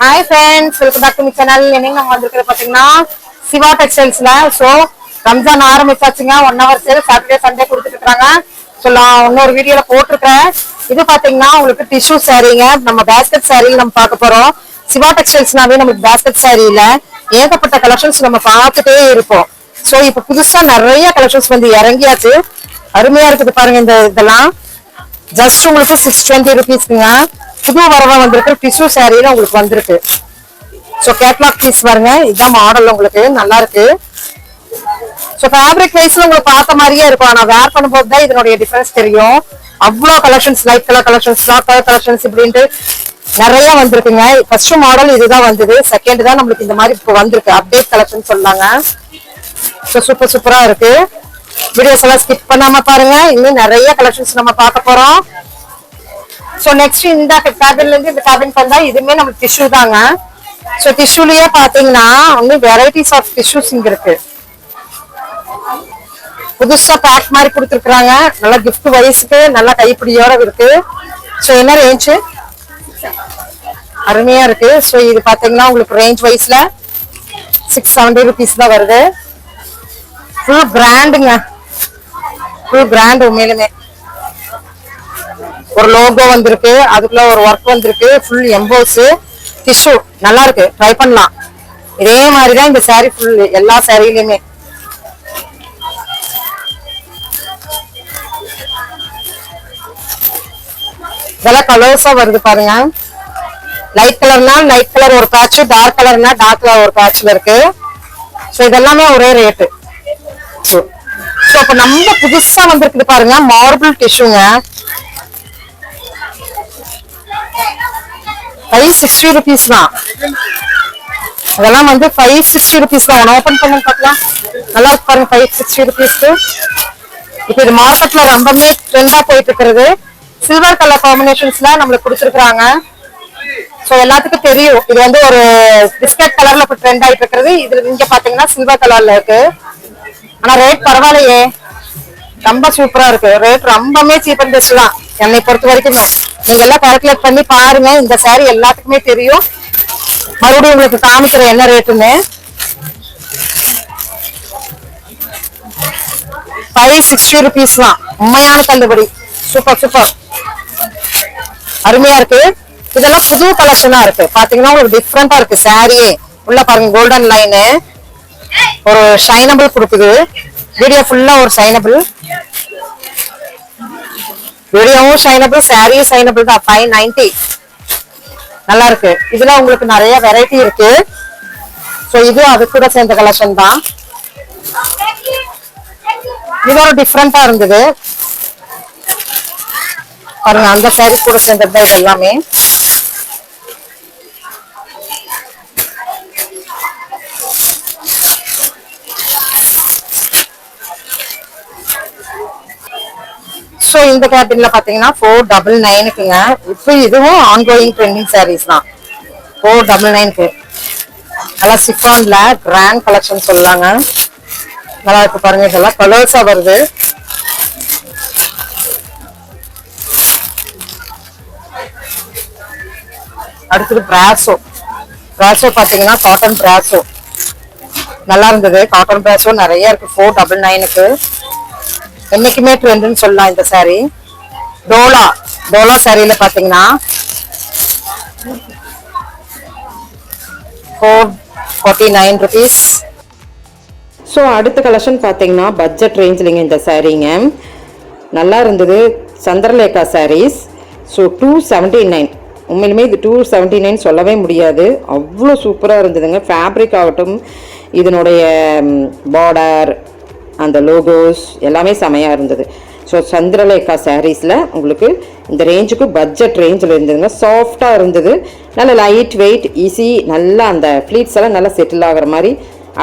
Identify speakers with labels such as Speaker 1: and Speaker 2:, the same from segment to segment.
Speaker 1: Hi friends, welcome back to my channel. என்னங்க நம்ம வந்திருக்கிறது பாத்தீங்கன்னா சிவா டெக்ஸ்டைல்ஸ்ல. ஸோ ரம்ஜான் ஆரம்பிச்சாச்சுங்க. 1 hour சேல் சாட்டர்டே சண்டே கொடுத்துட்டு இருக்காங்க. ஸோ நான் இன்னொரு வீடியோல போட்டிருக்கேன். இது பாத்தீங்கன்னா உங்களுக்கு டிஷ்யூ சாரீங்க. நம்ம பேஸ்கெட் சாரீ நம்ம பார்க்க போறோம். சிவா டெக்ஸ்டைல்ஸ்னாவே நமக்கு பேஸ்கெட் சாரீல ஏகப்பட்ட கலெக்ஷன்ஸ் நம்ம பார்த்துட்டே இருப்போம். ஸோ இப்போ புதுசா நிறைய கலெக்ஷன்ஸ் வந்து இறங்கியாச்சு. அருமையா இருக்குது பாருங்க. இதெல்லாம் ஜஸ்ட் உங்களுக்கு 620 rupeesக்குங்க. புது வரவா வந்திருக்கு. டிஷ்யூ சாரீல உங்களுக்கு வந்திருக்கு. ஸோ கேட்லாக் பீஸ் பாருங்க. இதுதான் மாடல். உங்களுக்கு நல்லா இருக்கு. ஸோ ஃபேப்ரிக் வைஸ்ல உங்களுக்கு பார்த்த மாதிரியே இருக்கும். ஆனா வேர் பண்ணும்போது தான் இதனுடைய டிஃபரன்ஸ் தெரியும். அவ்வளோ collections, light colour collections, dark colour collections இப்படின்ட்டு நிறைய வந்திருக்குங்க. ஃபர்ஸ்ட் மாடல் இதுதான் வந்தது. செகண்ட் தான் நம்மளுக்கு இந்த மாதிரி இப்போ வந்திருக்கு. அப்டேட் கலெக்ஷன் சொல்லாங்க. ஸோ சூப்பர் சூப்பரா இருக்கு. வீடியோஸ் எல்லாம் ஸ்கிப் பண்ணாம பாருங்க. இன்னும் நிறைய கலெக்ஷன்ஸ் நம்ம பார்க்க போறோம். ஸோ நெக்ஸ்ட் இந்த கேபின்ல இருந்து இந்த கேபின் வந்தா இதுவுமே நமக்கு டிஷ்யூ தாங்க. ஸோ டிஷ்யூலயே பாத்தீங்கன்னா இன்னும் வெரைட்டிஸ் ஆஃப் டிஷ்யூஸ் இங்க இருக்கு. புதுசா பேக் மாதிரி கொடுத்துருக்காங்க. நல்லா கிஃப்ட் வைஸ்க்கு நல்லா கைப்பிடியோட இருக்கு. ஸோ என்ன ரேஞ்சு அருமையா இருக்கு. ஸோ இது பாத்தீங்கன்னா உங்களுக்கு ரேஞ்ச் வைஸ்ல 670 rupees தான் வருது. ஃபுல் பிராண்டுங்க. Full brand. உண்மையிலுமே ஒரு லோகோ வந்திருக்கு. அதுக்குள்ள ஒரு ஒர்க் வந்திருக்கு. ஃபுல் எம்போஸ் டிஷ்யூ நல்லா இருக்கு. ட்ரை பண்ணலாம். இதே மாதிரிதான் இந்த சாரி ஃபுல் எல்லா சாரிலையுமே. இதெல்லாம் கலர்ஸா வருது பாருங்க. லைட் கலர்னா லைட் கலர் ஒரு பேட்ச், டார்க் கலர்னா டார்க் கலர் ஒரு பேட்ச்ல இருக்கு. ஸோ இதெல்லாமே ஒரே ரேட்டு. ஸோ இப்ப நம்ம புதுசா வந்திருக்குது பாருங்க. மார்பிள் டிஷ்யூங்க. 560 rupees தான். அதெல்லாம் வந்து 560 rupees தான். ஓபன் பண்ணி பார்க்கலாம். நல்லா இருக்கு பாருங்க. 560 rupeesக்கு. இப்ப இது மார்க்கெட்ல ரொம்பவே ட்ரெண்டா போயிட்டு இருக்கிறது. சில்வர் கலர் காம்பினேஷன்ஸ்ல நம்மளுக்கு கொடுத்துருக்காங்க. சோ எல்லாத்துக்கும் தெரியும் இது வந்து ஒரு பிஸ்கட் கலர்ல இப்ப ட்ரெண்ட் ஆயிட்டு இருக்கிறது. இது இங்க பாத்தீங்கன்னா சில்வர் கலர்ல இருக்கு. ஆனா ரேட் பரவாயில்லையே, ரொம்ப சூப்பரா இருக்கு. ரேட் ரொம்பவே சீப் அண்ட் பெஸ்ட் தான் என்னை பொறுத்த வரைக்குமே. நீங்க எல்லாம் கால்குலேட் பண்ணி பாருங்க. இந்த சாரி எல்லாத்துக்குமே தெரியும். மறுபடியும் உங்களுக்கு காமிக்கிறேன் என்ன ரேட்டுன்னு. 560 rupees தான். உண்மையான தள்ளுபடி. சூப்பர் சூப்பர், அருமையா இருக்கு. இதெல்லாம் புது கலெக்ஷனா இருக்கு. பாத்தீங்கன்னா ஒரு டிஃப்ரெண்டா இருக்கு. சாரியே உள்ள பாருங்க. கோல்டன் லைனு ஒரு ஷைனபிள் கொடுக்குது. வீடியோ ஃபுல்லா ஒரு ஷைனபிள். வீடியோவும் ஷைனபிள், சாரியும் ஷைனபிள் தான். 590 நல்லா இருக்கு. இதுல உங்களுக்கு நிறைய வெரைட்டி இருக்கு. சோ இது அது கூட சேர்ந்த கலெக்ஷன் தான். இது ஒரு டிஃப்ரெண்டா இருந்தது பாருங்க. அந்த சாரி கூட சேர்ந்தது தான் இது எல்லாமே. ஸோ இந்த கேபின்ல பாத்தீங்கன்னா 499க்குங்க. இப்போ இதுவும் ஆன்கோயிங் ட்ரெண்டிங் சாரீஸ் தான். 499க்கு நல்லா சிஃபான்ல கிராண்ட் கலெக்ஷன் சொல்லலாங்க. நல்லா இருக்கு பாருங்க. இதெல்லாம் கலர்ஸா வருது. அடுத்தது பிராசோ. பிராசோ பாத்தீங்கன்னா காட்டன் பிராசோ நல்லா இருந்தது. காட்டன் பிராசோ நிறைய இருக்கு. 499க்கு என்னைக்குமே ட்ரெண்ட்னு சொல்லலாம் இந்த சாரி. டோலா சாரியில பாத்தீங்கன்னா 449 rupees. ஸோ அடுத்த கலெக்ஷன் பார்த்தீங்கன்னா பட்ஜெட் ரேஞ்சிலிங்க இந்த சாரீங்க. நல்லா இருந்தது. சந்திரலேகா சாரீஸ். ஸோ 279. உண்மையிலுமே இது 279 சொல்லவே முடியாது. அவ்வளோ சூப்பராக இருந்ததுங்க. ஃபேப்ரிக் ஆகட்டும், இதனுடைய பார்டர், அந்த லோகோஸ் எல்லாமே செமையாக இருந்தது. ஸோ சந்திரலேகா சாரீஸில் உங்களுக்கு இந்த ரேஞ்சுக்கு பட்ஜெட் ரேஞ்சில் இருந்ததுங்க. சாஃப்டாக இருந்தது. நல்ல லைட் வெயிட், ஈஸி. நல்லா அந்த ஃப்ளீட்ஸ் எல்லாம் நல்லா செட்டில் ஆகிற மாதிரி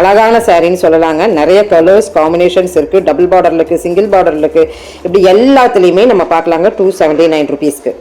Speaker 1: அழகான சாரின்னு சொல்லலாங்க. நிறைய கலர்ஸ் காம்பினேஷன்ஸ் இருக்குது. டபுள் பார்டரில் இருக்குது, சிங்கிள் பார்டரில் இருக்குது. இப்படி எல்லாத்துலேயுமே நம்ம பார்க்கலாங்க 279 rupeesக்கு.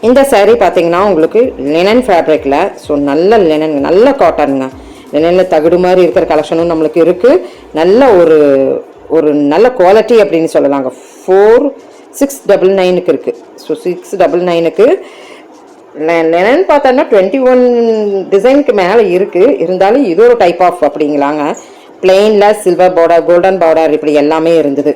Speaker 2: இந்த saree பார்த்தீங்கன்னா உங்களுக்கு லினன் ஃபேப்ரிக்கில், ஸோ நல்ல லினன், நல்ல காட்டனுங்க. லினனில் தகுடு மாதிரி இருக்கிற கலெக்ஷனும் நம்மளுக்கு இருக்குது. நல்ல ஒரு ஒரு நல்ல குவாலிட்டி அப்படின்னு சொல்லலாங்க. 4699க்கு இருக்குது. ஸோ 699க்கு லினன் பார்த்தோன்னா 21 டிசைனுக்கு மேலே இருக்குது. இருந்தாலும் இது ஒரு டைப் ஆஃப் அப்படிங்களாங்க. பிளெயினில் சில்வர் பார்டர், கோல்டன் பார்டர் இப்படி எல்லாமே இருந்தது.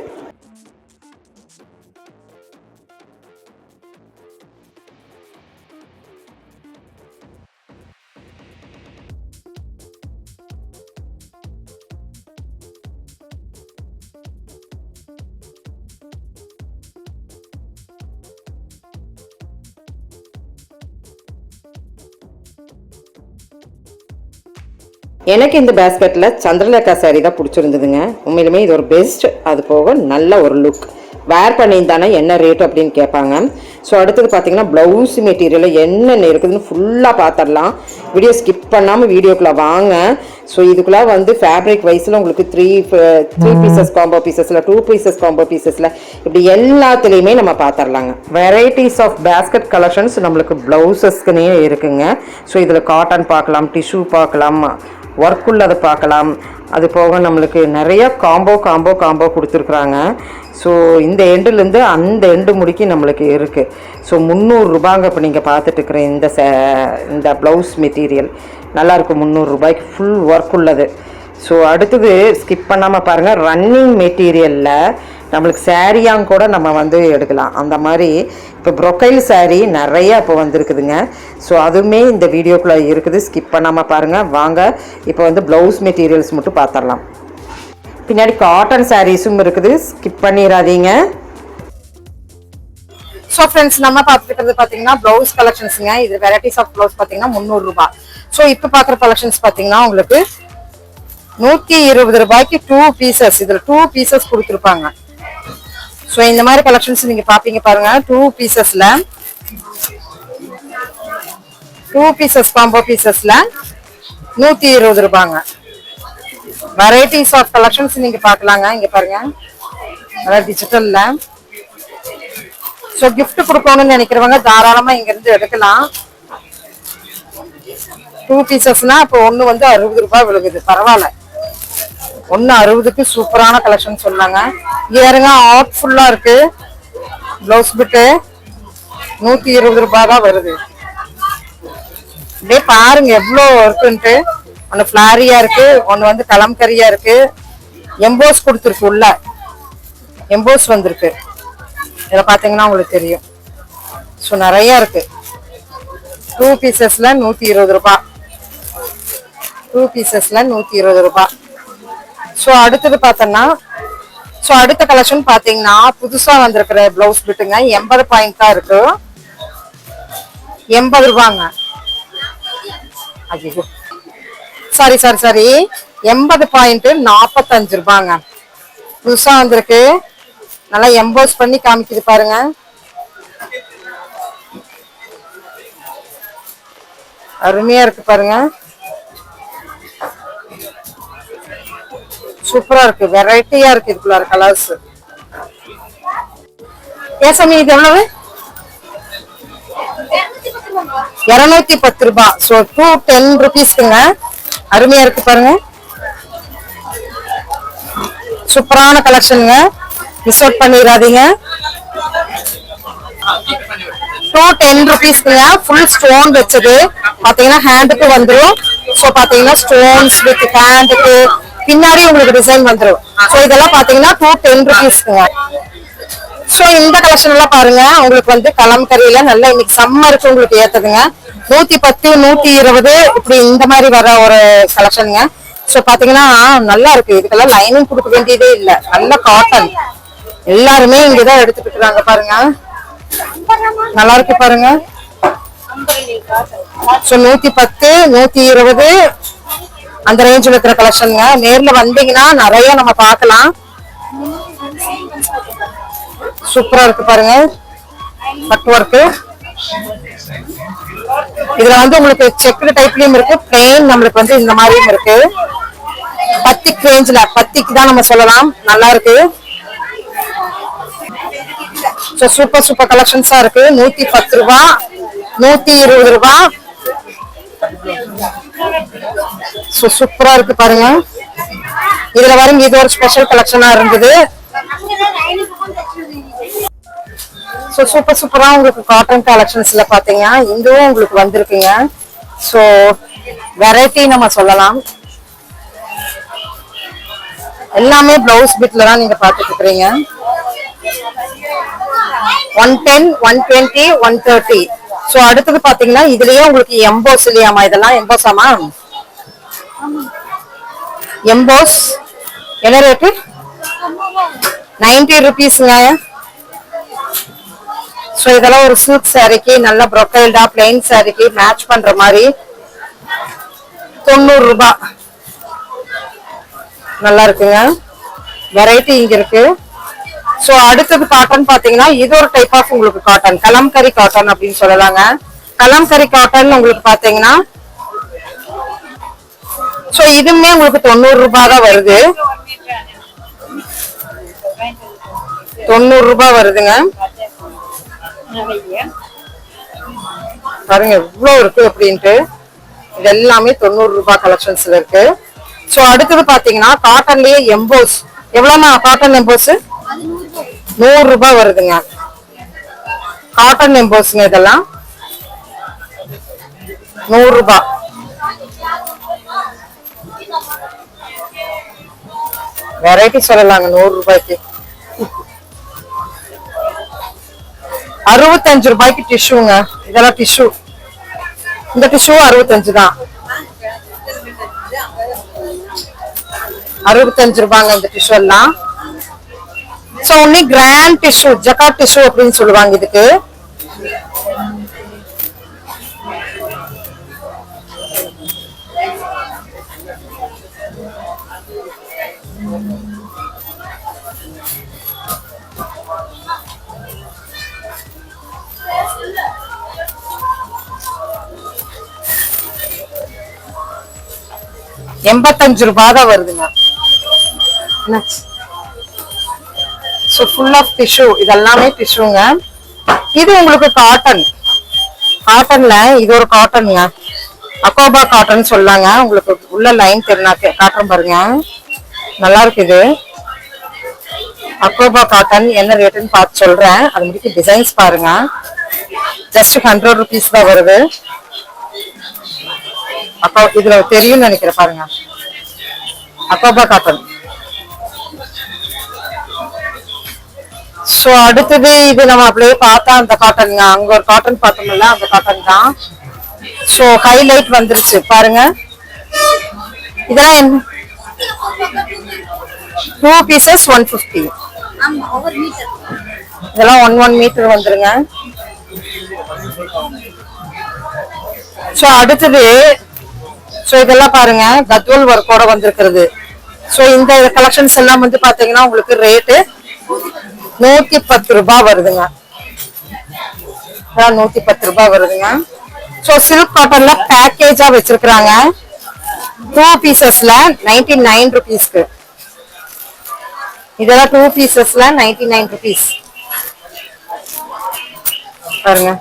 Speaker 2: எனக்கு இந்த பேஸ்கெட்டில் சந்திரலேகா சாரீ தான் பிடிச்சிருந்ததுங்க. உண்மையிலுமே இது ஒரு பெஸ்ட். அது போக நல்ல ஒரு லுக். வேர் பண்ணியிருந்தானே என்ன ரேட் அப்படின்னு கேட்பாங்க. ஸோ அடுத்தது பார்த்தீங்கன்னா ப்ளவுஸ் மெட்டீரியலில் என்னென்ன இருக்குதுன்னு ஃபுல்லாக பார்த்துடலாம். வீடியோ ஸ்கிப் பண்ணாமல் வீடியோக்குள்ளே வாங்க. ஸோ இதுக்குள்ளே வந்து ஃபேப்ரிக் வைஸில் உங்களுக்கு த்ரீ பீசஸ் காம்போ பீசஸில், 2 பீசஸ் காம்போ பீசஸில் இப்படி எல்லாத்துலேயுமே நம்ம பார்த்துடலாங்க. வெரைட்டிஸ் ஆஃப் பேஸ்கெட் கலெக்ஷன்ஸ் நம்மளுக்கு ப்ளவுசஸ்க்குனே இருக்குங்க. ஸோ இதில் காட்டன் பார்க்கலாம், டிஷ்யூ பார்க்கலாம், ஒர்க் உள்ளதை பார்க்கலாம். அது போக நம்மளுக்கு நிறைய காம்போ கொடுத்துருக்குறாங்க. ஸோ இந்த எண்டுலேருந்து அந்த எண்டு முடிக்கி நம்மளுக்கு இருக்குது. ஸோ 300 ரூபாங்க. இப்போ நீங்கள் பார்த்துட்டு இருக்கிற இந்த ப்ளவுஸ் மெட்டீரியல் நல்லாயிருக்கும். 300 ரூபாய்க்கு ஃபுல் ஒர்க் உள்ளது. ஸோ அடுத்தது ஸ்கிப் பண்ணாமல் பாருங்கள். ரன்னிங் மெட்டீரியலில் நம்மளுக்கு சாரியாங்க கூட நம்ம வந்து எடுக்கலாம். அந்த மாதிரி இப்போ ப்ரொக்கைல் சாரீ நிறையா இப்போ வந்துருக்குதுங்க. ஸோ அதுவுமே இந்த வீடியோக்குள்ளே இருக்குது. ஸ்கிப் பண்ணாமல் பாருங்கள். வாங்க இப்போ வந்து ப்ளவுஸ் மெட்டீரியல்ஸ் மட்டும் பார்த்துடலாம். பின்னாடி காட்டன் சாரீஸும் இருக்குது. ஸ்கிப் பண்ணிடாதீங்க.
Speaker 1: ஸோ ஃப்ரெண்ட்ஸ், நம்ம பார்த்துக்கிறது பார்த்தீங்கன்னா ப்ளவுஸ் கலெக்ஷன்ஸுங்க. இது வெரைட்டிஸ் ஆஃப் ப்ளவுஸ் பார்த்தீங்கன்னா 300 ரூபாய். ஸோ இப்போ பார்க்குற கலெக்ஷன்ஸ் பார்த்தீங்கன்னா உங்களுக்கு 120 ரூபாய்க்கு 2 பீசஸ். இதில் 2 பீசஸ் கொடுத்துருப்பாங்க. ஸோ இந்த மாதிரி கலெக்ஷன்ஸ் நீங்க பாப்பீங்க பாருங்க. 2 பீசஸ்ல 2 பீசஸ் காம்போ பீசஸ்ல 120 ரூபாங்க. வெரைட்டிஸ் ஆஃப் கலெக்ஷன்ஸ் நீங்க பார்க்கலாங்க. இங்க பாருங்க, அதாவது டிஜிட்டல்ல. ஸோ கிஃப்ட் கொடுக்கணும்னு நினைக்கிறவங்க தாராளமா இங்க இருந்து எடுக்கலாம். 2 பீசஸ்னா இப்போ ஒன்னு வந்து 60 ரூபாய் விழுகுது. பரவாயில்ல, 160க்கு சூப்பரான கலெக்ஷன் சொன்னாங்க. இங்க பாருங்க, ஆர்ட் ஃபுல்லா இருக்கு. பிளவுஸ் பிட்டு 120 ரூபாய் தான் வருது. அப்படியே பாருங்க எவ்வளோ இருக்குன்ட்டு. ஒன்று ஃபிளாரியா இருக்கு, ஒன்று வந்து கலம்கரியா இருக்கு. எம்போஸ் கொடுத்துருக்கு, உள்ள எம்போஸ் வந்திருக்கு. இதில் பார்த்தீங்கன்னா உங்களுக்கு தெரியும். ஸோ நிறைய இருக்கு. 2 பீசஸ்ல 120 ரூபாய். 2 பீசஸ்ல 120 ரூபாய். ஸோ அடுத்தது பார்த்தோம்னா, ஸோ அடுத்த கலெக்ஷன் பார்த்தீங்கன்னா புதுசா வந்திருக்கிற பிளவுஸ் பிட்டுங்க. 80 பாயிண்ட் தான் இருக்கு. 80 ரூபாங்க. ஐயோ, சாரி 80 பாயிண்ட் 45 ரூபாங்க. புதுசா வந்திருக்கு. நல்லா எம்போஸ் பண்ணி காமிக்குது பாருங்க. அருமையா இருக்கு பாருங்க. சூப்பரா இருக்கு. வெரைட்டியா இருக்கு. இதுக்குள்ள கலர்ஸ். ஏன் சாமி இது எவ்வளவு? 210 ரூபாய். ஸோ 210 rupeesக்குங்க. அருமையா இருக்கு பாருங்க. சூப்பரான கலெக்ஷனுங்க. மிஸ் அவுட் பண்ணிடாதீங்க. 210 rupeesக்குங்க. ஃபுல் ஸ்டோன் வச்சது பாத்தீங்கன்னா ஹேண்டுக்கு வந்துடும். ஸோ பாத்தீங்கன்னா ஸ்டோன்ஸ் வித் ஹேண்டுக்கு பின்னாடி உங்களுக்கு டிசைன் வந்துடும். ஸோ இதெல்லாம் பாத்தீங்கன்னா 210 rupeesக்குங்க. ஸோ இந்த கலெக்ஷன் எல்லாம் பாருங்க, உங்களுக்கு வந்து கலம்கரியில நல்லா இன்னைக்கு சம்மருக்கு உங்களுக்கு ஏத்ததுங்க. 110, 120 இப்படி இந்த மாதிரி வர ஒரு கலெக்ஷனுங்க. ஸோ பாத்தீங்கன்னா நல்லா இருக்கு. இதுக்கெல்லாம் லைனிங் கொடுக்க வேண்டியதே இல்லை. நல்ல காட்டன். எல்லாருமே இங்கதான் எடுத்துட்டு இருக்காங்க பாருங்க. நல்லா இருக்கு பாருங்க. ஸோ 110, 120 அந்த ரேஞ்சில் இருக்கிற கலெக்ஷனுங்க. நேர்ல வந்தீங்கன்னா நிறைய நம்ம பார்க்கலாம். சூப்பரா இருக்கு பாருங்க. Cut work. இதுல வந்து உங்களுக்கு செக்குடு டைப்லயும் இருக்கு, பிளெயின் நம்மளுக்கு வந்து இந்த மாதிரியும் இருக்கு. பத்திக் ரேஞ்சில், பத்திக்கு தான் நம்ம சொல்லலாம். நல்லா இருக்கு. சூப்பர் கலெக்ஷன்ஸா இருக்கு. 110 ரூபாய். 120 ரூபாய். சூப்பரா இருக்கு பாருங்க. இதுல வரும் இது ஒரு ஸ்பெஷல் கலெக்ஷனா இருந்தது. சூப்பர் சூப்பரா உங்களுக்கு காட்டன் கலெக்ஷன்ஸ்ல பாத்தீங்கன்னா இதுவும் உங்களுக்கு வந்திருக்குங்க. சோ வெரைட்டி நம்ம சொல்லலாம். எல்லாமே பிளவுஸ் பிட்ல தான் நீங்க பாத்துட்டு இருக்கீங்க. 110, 120, 130. சோ அடுத்தது பாத்தீங்கன்னா இதுலயே உங்களுக்கு எம்போஸ் இல்லையாமா, இதெல்லாம் எம்போஸாமா? எம்போஸ் என்ன ரேட்டு? 90 rupeesங்க. சோ இதெல்லாம் ஒரு சூட் சாரிக்கு நல்ல ப்ரொஃபைல்டா பிளைன் சாரிக்கு மேட்ச் பண்ற மாதிரி 90 ரூபாய். நல்லா இருக்குங்க. வெரைட்டி இங்க இருக்கு. சோ அடுத்தது காட்டன் பாத்தீங்கன்னா இது ஒரு டைப் ஆஃப் உங்களுக்கு காட்டன், கலம்கரி காட்டன் அப்படின்னு சொல்லலாங்க. கலம்கரி காட்டன் உங்களுக்கு பாத்தீங்கன்னா சோ இதுமே உங்களுக்கு 90 ரூபாய் தான் வருது. 90 ரூபாய் வருதுங்க. பாருங்க எவ்வளவு இருக்கு அப்படின்ட்டு. இது எல்லாமே 90 ரூபாய் கலெக்ஷன்ஸ்ல இருக்கு. சோ அடுத்தது பாத்தீங்கன்னா காட்டன்லயே எம்போஸ். எவ்வளவுமா காட்டன் எம்போஸ்? 100 ரூபாய் வருதுங்க. காட்டன் எம்போஸ்ங்க இதெல்லாம் 100 ரூபாய். வெரைட்டி சொல்லலாங்க 100 ரூபாய்க்கு. 65 ரூபாய்க்கு டிஷ்யூங்க. இதெல்லாம் டிஷ்யூ. இந்த டிஷ்யூ 65 தான். 65 ரூபாங்க இந்த டிஷ்யூ எல்லாம். So only grand tissue, jacquard tissue அப்படின்னு சொல்லுவாங்க இதுக்கு. $85 ரூபாய் தான் வருதுங்க. So full of tissue. இதெல்லாமே டிஷ்யூங்க. இது உங்களுக்கு காட்டன். காட்டன்ல இது ஒரு காட்டனுங்க, அக்கோபா காட்டன் சொல்லாங்க. உங்களுக்கு உள்ள லைன் தெரினா காட்டன் பாருங்க, நல்லா இருக்கு. இது அக்கோபா காட்டன். என்ன ரேட்டுன்னு பார்த்து சொல்றேன். அது முடிக்க டிசைன்ஸ் பாருங்க. ஜஸ்ட் 100 rupees தான் வருது. அப்போ இதுல தெரியும் நினைக்கிறேன் பாருங்க, அக்கோபா காட்டன். சோ அடுத்தது இது நம்ம அப்படியே பார்த்தா அந்த காட்டனுங்க. அங்க ஒரு காட்டன் பார்த்தோம்ல, அந்த காட்டன் தான். சோ ஹைலைட் வந்துருச்சு பாருங்க. இதெல்லாம் 2 pieces 150. இதெல்லாம் 1 மீட்டர் வந்துருங்க. சோ அடுத்தது சோ இதெல்லாம் பாருங்க கத்வல் ஒர்க்கோட வந்திருக்கிறது. சோ இந்த கலெக்ஷன்ஸ் எல்லாம் வந்து பாத்தீங்கன்னா உங்களுக்கு ரேட்டு 110 ரூபாய் வருதுங்க. 110 ரூபாய் வருதுங்க. சோ சில்க் காட்டன்ல பேக்கேஜா வச்சிருக்காங்க. 2 பீசஸ்ல 99 rupeesக்கு. இதெல்லாம் 2 பீசஸ்ல 99 rupees பாருங்க.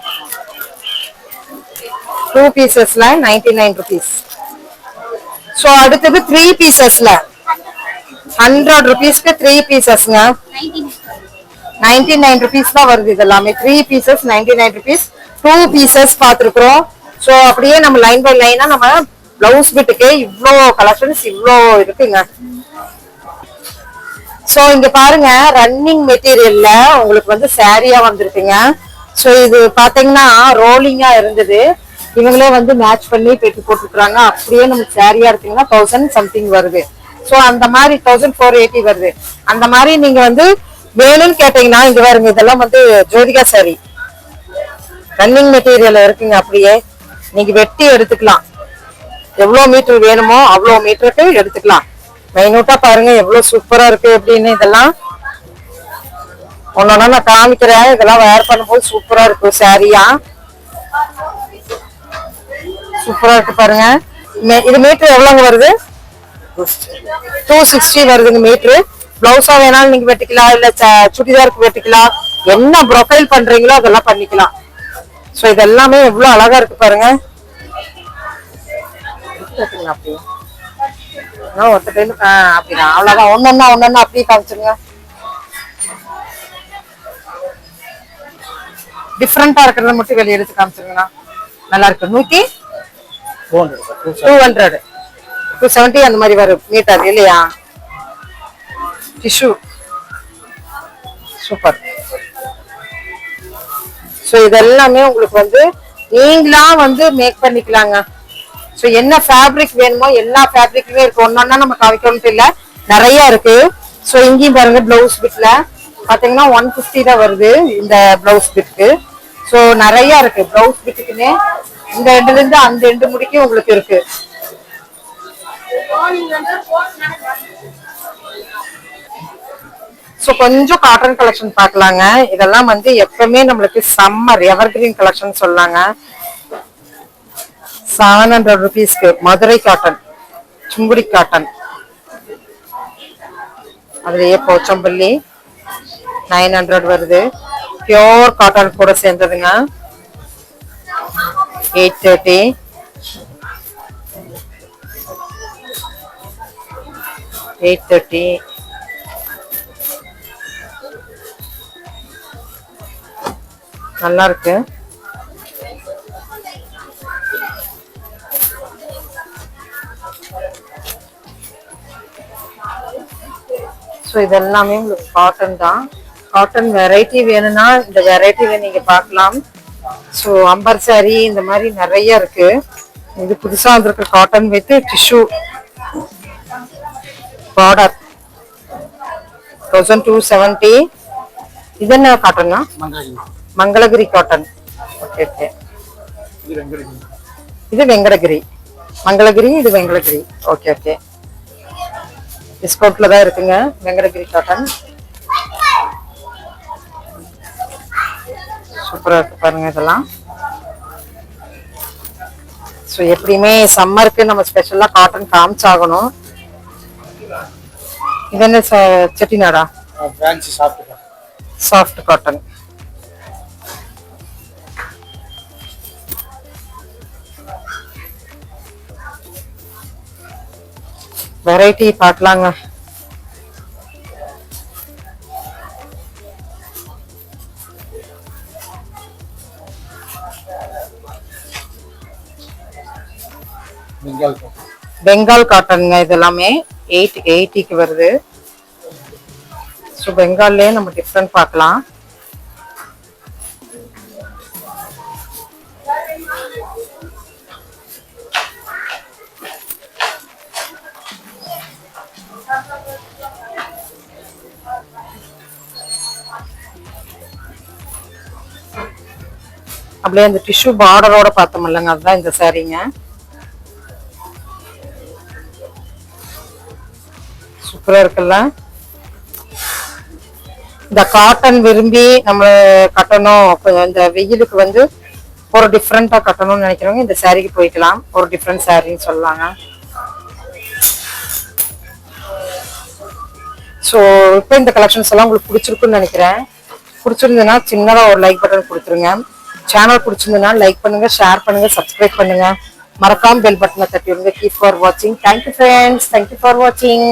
Speaker 1: 2 பீசஸ்ல 99 rupees. சோ அடுத்தது 3 பீசஸ்ல 100 rupeesக்கு 3 பீசஸ்ங்க. 99 rupees தான் வருது. இதெல்லாமே 3 pieces 99 rupees. 2 pieces பாத்துருக்கோம். சோ அப்படியே நம்ம லைன் பை லைனா நம்ம பிளவுஸ் பிட்டுக்கு இவ்ளோ கலெக்ஷன்ஸ் இவ்ளோ இருக்குங்க. சோ இங்க பாருங்க ரன்னிங் மெட்டீரியல்ல உங்களுக்கு வந்து சாரியா வந்திருக்குங்க. சோ இது பாத்தீங்கன்னா ரோலிங்கா இருந்தது. இவங்களே வந்து மேட்ச் பண்ணி பெட்டி போட்டுருக்காங்க. அப்படியே நமக்கு சாரியா இருக்குங்கன்னா 1000 சம்திங் வருது. சோ அந்த மாதிரி 1480 வருது. அந்த மாதிரி நீங்க வந்து வேணும்னு கேட்டீங்கன்னா இங்க பாருங்க, இதெல்லாம் வந்து ஜோதிகா சாரி ரன்னிங் மெட்டீரியல் இருக்குங்க. அப்படியே நீங்க வெட்டி எடுத்துக்கலாம். எவ்வளவு மீட்டர் வேணுமோ அவ்வளவு மீட்டருக்கு எடுத்துக்கலாம். மைனூட்டா பாருங்க எவ்வளவு சூப்பரா இருக்கு அப்படின்னு. இதெல்லாம் ஒன்னொன்னா நான் காமிக்கிறேன். இதெல்லாம் வேர் பண்ணும்போது சூப்பரா இருக்கும். சாரியா சூப்பரா இருக்கு பாருங்க. இது மீட்டர் எவ்வளவு வருது? 260 வருதுங்க மீட்டரு. பிளவுஸா வேணாலும் நீங்க வெட்டிக்கலாம், இல்ல சுடிதாருக்கு வெட்டிக்கலாம். என்ன ப்ரொஃபைல் பண்றீங்களோ அதெல்லாம் பண்ணிக்கலாம். ஸோ இது எல்லாமே எவ்வளவு அழகா இருக்கு பாருங்க. அப்படியே ஒருத்தர் அப்படிதான் அவ்வளவுதான். ஒன்னொன்னா அப்படியே காமிச்சிருங்க. டிஃப்ரெண்டா இருக்கிறத மட்டும் வெளியே எடுத்து காமிச்சிருங்கண்ணா. நல்லா இருக்கு. 200 270 அந்த மாதிரி வரும் மீட்டர் இல்லையா? Tissue super. ஸோ இதெல்லாமே உங்களுக்கு வந்து நீங்களா வந்து மேக் பண்ணிக்கலாங்க. ஸோ என்ன ஃபேப்ரிக் வேணுமோ எல்லா ஃபேப்ரிக்குமே இருக்கு. ஒன்னொன்னா நம்ம காமிக்கணும்ட்டு இல்லை, நிறைய இருக்கு. ஸோ இங்கேயும் பாருங்க பிளவுஸ் பிட்ல பாத்தீங்கன்னா 150 தான் வருது இந்த பிளவுஸ் பிட்க்கு. ஸோ நிறைய இருக்கு பிளவுஸ் பிட்டுக்குன்னே. இந்த எண்டுல இருந்து அந்த எண்டு முடிக்கும் உங்களுக்கு இருக்கு. ஸோ கொஞ்சம் காட்டன் கலெக்ஷன் பார்க்கலாங்க. இதெல்லாம் வந்து எப்பவுமே நம்மளுக்கு சம்மர் எவர்கிரீன் கலெக்ஷன் சொல்லாங்க. 700 rupeesக்கு மதுரை காட்டன், சுங்குடி காட்டன், அதுலயே போச்சம்பள்ளி 900 வருது. பியோர் காட்டன் கூட சேர்ந்ததுங்க 830. நல்லா இருக்கு. ஸோ இதெல்லாமே உங்களுக்கு காட்டன் தான். காட்டன் வெரைட்டி வேணும்னா இந்த வெரைட்டில நீங்க பார்க்கலாம். ஸோ அம்பர் சாரி இந்த மாதிரி நிறைய இருக்கு. இது புதுசா வந்திருக்க காட்டன் வித் டிஷ்யூ பார்டர் 1270. இது என்ன காட்டன்னா? மங்களகிரி காட்டன். Okay okay. இது வெங்கடகிரி. மங்களகிரி, இது வெங்கடகிரி. Okay okay. டிஸ்கவுண்ட்ல தான் இருக்குங்க வெங்கடகிரி காட்டன். சூப்பரா இருக்கு பாருங்க இதெல்லாம். ஸோ எப்படியுமே சம்மருக்கு நம்ம ஸ்பெஷலா காட்டன் காமிச்சாகணும். இது என்ன செட்டிநாடா? Soft cotton. வெரைட்டி பார்க்கலாங்க. பெங்கால் காட்டனுங்க. இது எல்லாமே 880க்கு வருது. ஸோ பெங்கால்லே நம்ம டிஃப்ரெண்ட் பார்க்கலாம். அப்படியே அந்த டிஷ்யூ பார்டரோட பார்த்தோம்லங்க, அதுதான் இந்த சாரீங்க. சூப்பரா இருக்குல்ல. இந்த காட்டன் விரும்பி நம்ம கட்டணும், இந்த வெயிலுக்கு வந்து ஒரு டிஃப்ரெண்டா கட்டணும்னு நினைக்கிறவங்க இந்த சாரீக்கு போய்க்கலாம். ஒரு டிஃப்ரெண்ட் சாரின்னு சொல்லலாங்க. ஸோ இப்போ இந்த கலெக்ஷன்ஸ் எல்லாம் உங்களுக்கு பிடிச்சிருக்குன்னு நினைக்கிறேன். பிடிச்சிருந்ததுன்னா சின்னதா ஒரு லைக் பட்டன் கொடுத்துருங்க. சேனல் பிடிச்சிருந்ததுன்னா லைக் பண்ணுங்க, ஷேர் பண்ணுங்க, சப்ஸ்கிரைப் பண்ணுங்க. மறக்காம பெல் பட்டனை தட்டி விடுங்க. கீப் ஃபார் வாட்சிங். Thank you friends. தேங்க்யூ ஃபார் வாட்சிங்.